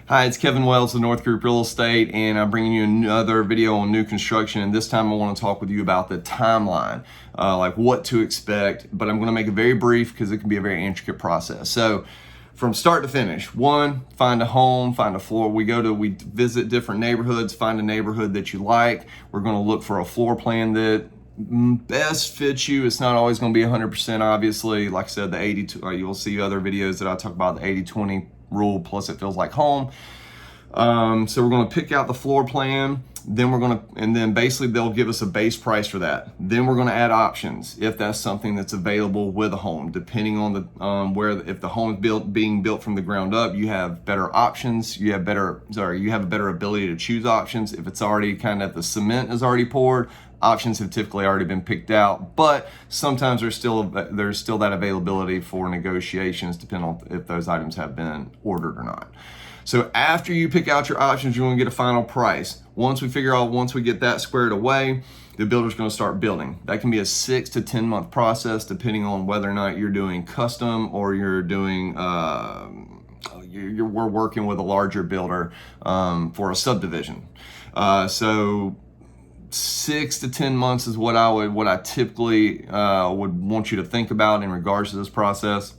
Hi, it's Kevin Wells of North Group Real Estate, and I'm bringing you another video on new construction. And this time I want to talk with you about the timeline, like what to expect, but I'm going to make it very brief because it can be a very intricate process. So from start to finish, one, find a home, find a floor. We visit different neighborhoods, find a neighborhood that you like. We're going to look for a floor plan that best fits you. It's not always going to be 100%, obviously. Like I said, the 80, you'll see other videos that I talk about the 80-20 rule, plus it feels like home. So we're going to pick out the floor plan, then basically they'll give us a base price for that. Then we're going to add options if that's something that's available with a home, depending on the if the home is being built from the ground up, you have better options. You have a better ability to choose options. If it's already the cement is already poured, options have typically already been picked out, but sometimes there's still that availability for negotiations, depending on if those items have been ordered or not. So after you pick out your options, you're going to get a final price. Once we get that squared away, the builder's going to start building. That can be a 6 to 10 month process, depending on whether or not you're doing custom or you're doing we're working with a larger builder for a subdivision. So 6 to 10 months is what I typically would want you to think about in regards to this process.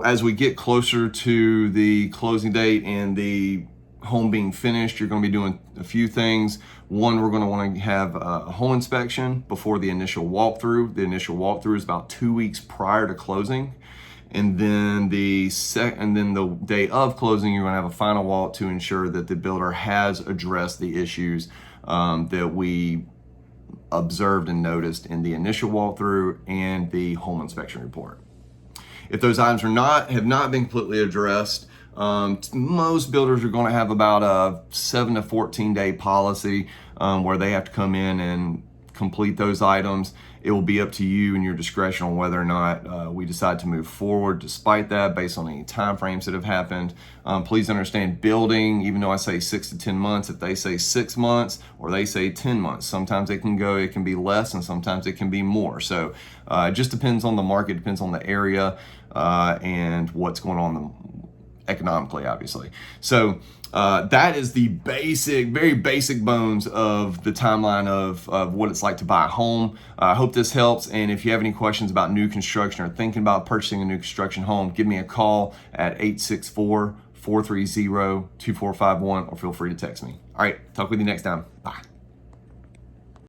As we get closer to the closing date and the home being finished, you're going to be doing a few things. One, we're going to want to have a home inspection before the initial walkthrough. The initial walkthrough is about 2 weeks prior to closing. And then the day of closing, you're going to have a final walk to ensure that the builder has addressed the issues that we observed and noticed in the initial walkthrough and the home inspection report. If those items have not been completely addressed, most builders are going to have about a 7 to 14 day policy where they have to come in and complete those items. It will be up to you and your discretion on whether or not we decide to move forward despite that, based on any timeframes that have happened. Please understand, building, even though I say 6 to 10 months, if they say 6 months or they say 10 months, sometimes it can be less and sometimes it can be more. So it just depends on the market, depends on the area and what's going on economically, obviously. So that is the very basic bones of the timeline of what it's like to buy a home. I hope this helps. And if you have any questions about new construction or thinking about purchasing a new construction home, give me a call at 864-430-2451 or feel free to text me. All right, talk with you next time. Bye.